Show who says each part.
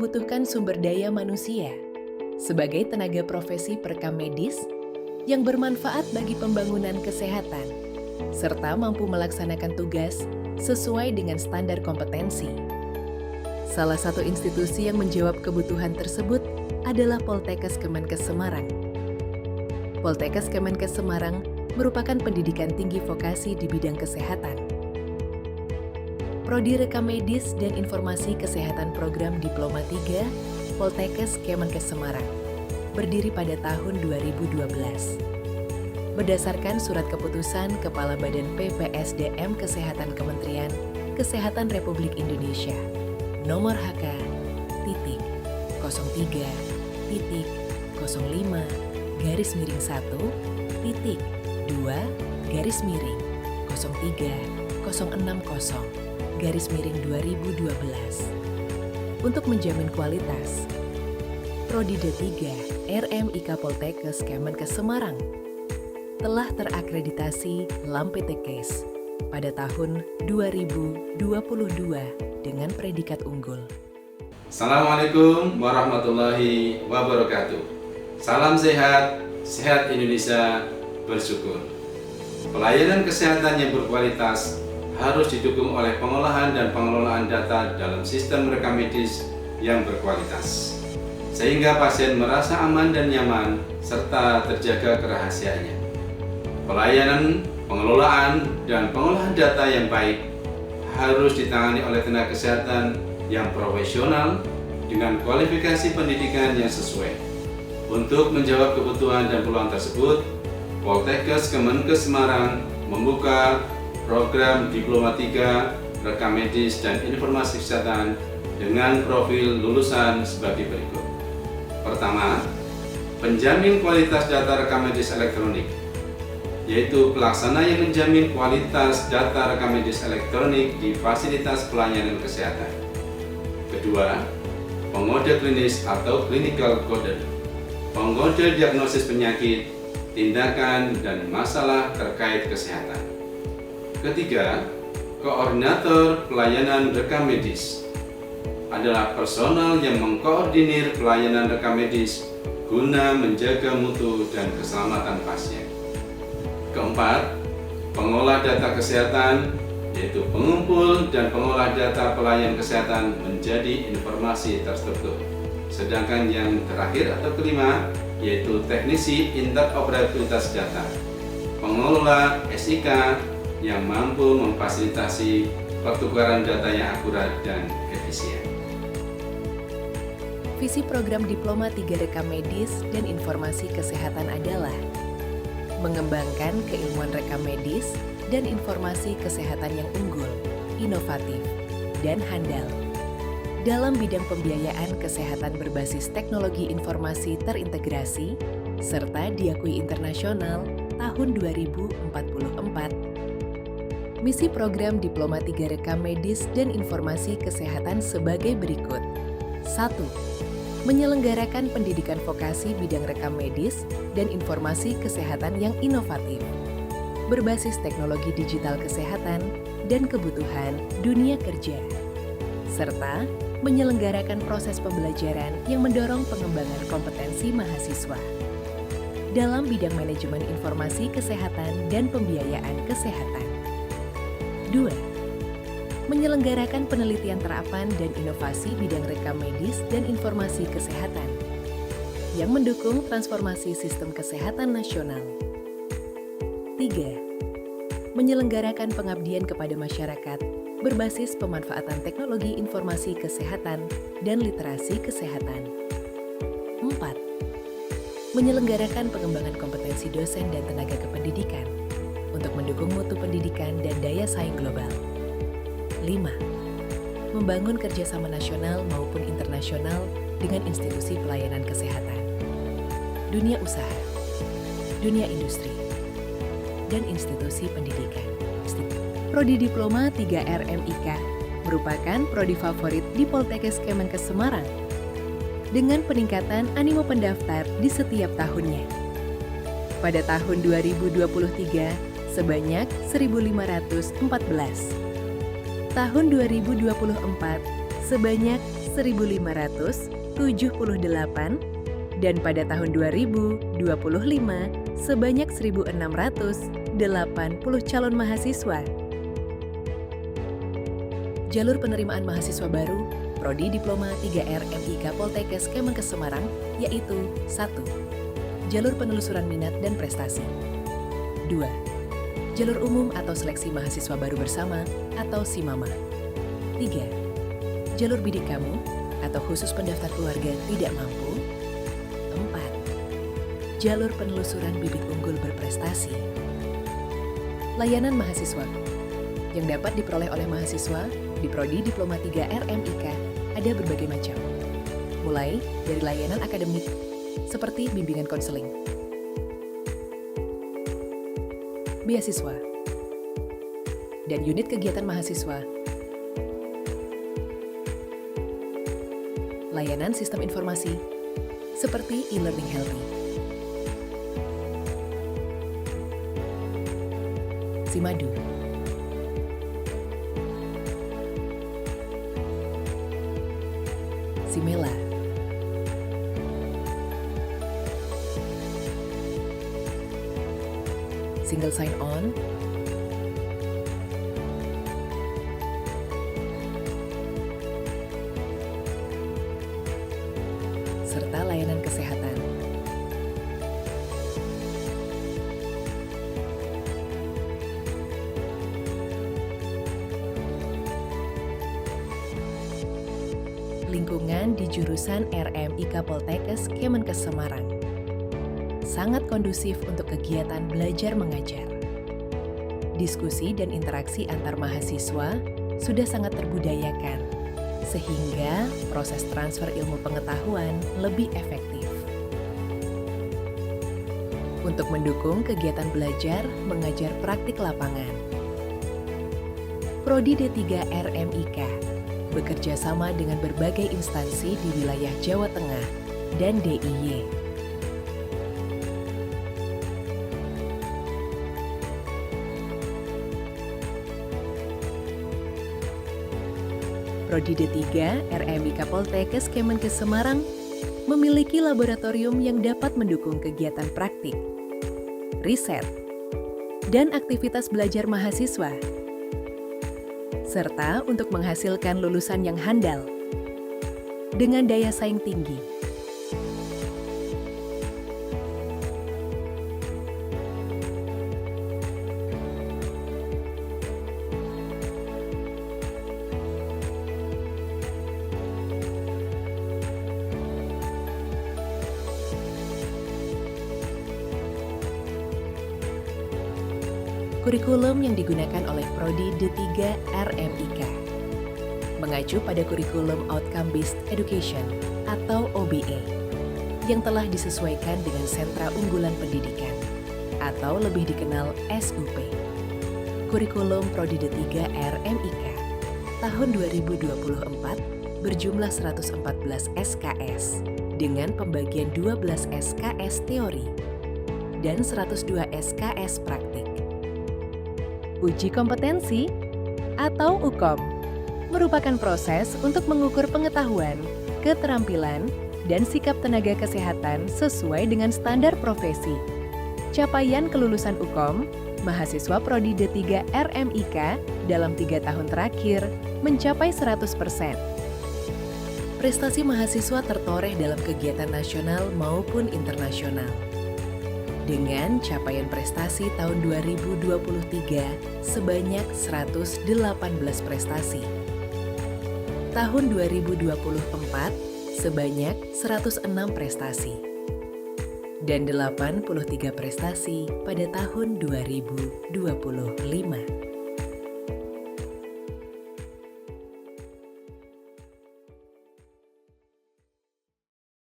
Speaker 1: membutuhkan sumber daya manusia sebagai tenaga profesi perekam medis yang bermanfaat bagi pembangunan kesehatan, serta mampu melaksanakan tugas sesuai dengan standar kompetensi. Salah satu institusi yang menjawab kebutuhan tersebut adalah Poltekkes Kemenkes Semarang. Poltekkes Kemenkes Semarang merupakan pendidikan tinggi vokasi di bidang kesehatan. Prodi Rekam Medis dan Informasi Kesehatan Program Diploma 3 Poltekkes Kemenkes Semarang berdiri pada tahun 2012. Berdasarkan Surat Keputusan Kepala Badan PPSDM Kesehatan Kementerian Kesehatan Republik Indonesia Nomor HK titik 03.05/1 titik 2-03-060/2012 untuk menjamin kualitas. Prodi D3 RMIK Poltekkes Kemenkes Semarang telah terakreditasi LAMPTKes pada tahun 2022 dengan predikat unggul.
Speaker 2: Assalamualaikum warahmatullahi wabarakatuh. Salam sehat, sehat Indonesia, bersyukur. Pelayanan kesehatan yang berkualitas harus didukung oleh pengolahan dan pengelolaan data dalam sistem rekam medis yang berkualitas, sehingga pasien merasa aman dan nyaman serta terjaga kerahasiaannya. Pelayanan, pengelolaan, dan pengolahan data yang baik harus ditangani oleh tenaga kesehatan yang profesional dengan kualifikasi pendidikan yang sesuai. Untuk menjawab kebutuhan dan peluang tersebut, Poltekkes Kemenkes Semarang membuka program Diploma 3 Rekam Medis dan Informasi Kesehatan dengan profil lulusan sebagai berikut. Pertama, penjamin kualitas data rekam medis elektronik, yaitu pelaksana yang menjamin kualitas data rekam medis elektronik di fasilitas pelayanan kesehatan. Kedua, pengode klinis atau clinical coder, pengode diagnosis penyakit, tindakan, dan masalah terkait kesehatan. Ketiga, koordinator pelayanan rekam medis adalah personal yang mengkoordinir pelayanan rekam medis guna menjaga mutu dan keselamatan pasien. Keempat, pengolah data kesehatan, yaitu pengumpul dan pengolah data pelayan kesehatan menjadi informasi terstruktur. Sedangkan yang terakhir atau kelima, yaitu teknisi interoperabilitas data, pengelola SIK yang mampu memfasilitasi pertukaran data yang akurat dan efisien.
Speaker 1: Visi program Diploma 3 Rekam Medis dan Informasi Kesehatan adalah mengembangkan keilmuan rekam medis dan informasi kesehatan yang unggul, inovatif, dan handal dalam bidang pembiayaan kesehatan berbasis teknologi informasi terintegrasi serta diakui internasional tahun 2044. Misi program Diploma 3 Rekam Medis dan Informasi Kesehatan sebagai berikut. 1. Menyelenggarakan pendidikan vokasi bidang rekam medis dan informasi kesehatan yang inovatif, berbasis teknologi digital kesehatan dan kebutuhan dunia kerja, serta menyelenggarakan proses pembelajaran yang mendorong pengembangan kompetensi mahasiswa dalam bidang manajemen informasi kesehatan dan pembiayaan kesehatan. 2. Menyelenggarakan penelitian terapan dan inovasi bidang rekam medis dan informasi kesehatan yang mendukung transformasi sistem kesehatan nasional. 3. Menyelenggarakan pengabdian kepada masyarakat berbasis pemanfaatan teknologi informasi kesehatan dan literasi kesehatan. 4. Menyelenggarakan pengembangan kompetensi dosen dan tenaga kependidikan untuk mendukung mutu pendidikan dan daya saing global. 5. Membangun kerjasama nasional maupun internasional dengan institusi pelayanan kesehatan, dunia usaha, dunia industri, dan institusi pendidikan. Prodi Diploma 3 RMIK merupakan prodi favorit di Poltekkes Kemenkes Semarang dengan peningkatan animo pendaftar di setiap tahunnya. Pada tahun 2023 sebanyak 1.514. Tahun 2024 sebanyak 1.578 dan pada tahun 2025 sebanyak 1.680 calon mahasiswa. Jalur penerimaan mahasiswa baru Prodi Diploma 3R MIK Poltekkes Kemenkes Semarang yaitu 1. Jalur penelusuran minat dan prestasi. 2. Jalur umum atau seleksi mahasiswa baru bersama atau SIMAMA. 3. Jalur bidik kamu atau khusus pendaftar keluarga tidak mampu. 4. Jalur penelusuran bibit unggul berprestasi. Layanan mahasiswa yang dapat diperoleh oleh mahasiswa di Prodi Diploma 3R MIK ada berbagai macam. Mulai dari layanan akademik seperti bimbingan konseling, beasiswa, dan unit kegiatan mahasiswa, layanan sistem informasi seperti e-learning healthy, Simadu, Simela, Single Sign-On, serta layanan kesehatan. Lingkungan di jurusan RMIK Poltekkes Kemenkes Semarang sangat kondusif untuk kegiatan belajar mengajar. Diskusi dan interaksi antar mahasiswa sudah sangat terbudayakan, sehingga proses transfer ilmu pengetahuan lebih efektif. Untuk mendukung kegiatan belajar mengajar praktik lapangan, Prodi D3 RMIK bekerja sama dengan berbagai instansi di wilayah Jawa Tengah dan DIY. Prodi D3 RMIK Poltekkes Kemenkes Semarang memiliki laboratorium yang dapat mendukung kegiatan praktik, riset, dan aktivitas belajar mahasiswa, serta untuk menghasilkan lulusan yang handal dengan daya saing tinggi. Kurikulum yang digunakan oleh Prodi D3 RMIK mengacu pada Kurikulum Outcome Based Education atau OBE yang telah disesuaikan dengan Sentra Unggulan Pendidikan atau lebih dikenal SUP. Kurikulum Prodi D3 RMIK tahun 2024 berjumlah 114 SKS dengan pembagian 12 SKS teori dan 102 SKS praktik. Uji kompetensi atau UKOM merupakan proses untuk mengukur pengetahuan, keterampilan, dan sikap tenaga kesehatan sesuai dengan standar profesi. Capaian kelulusan UKOM, mahasiswa Prodi D3 RMIK dalam 3 tahun terakhir mencapai 100%. Prestasi mahasiswa tertoreh dalam kegiatan nasional maupun internasional. Dengan capaian prestasi tahun 2023 sebanyak 118 prestasi. Tahun 2024 sebanyak 106 prestasi. Dan 83 prestasi pada tahun 2025.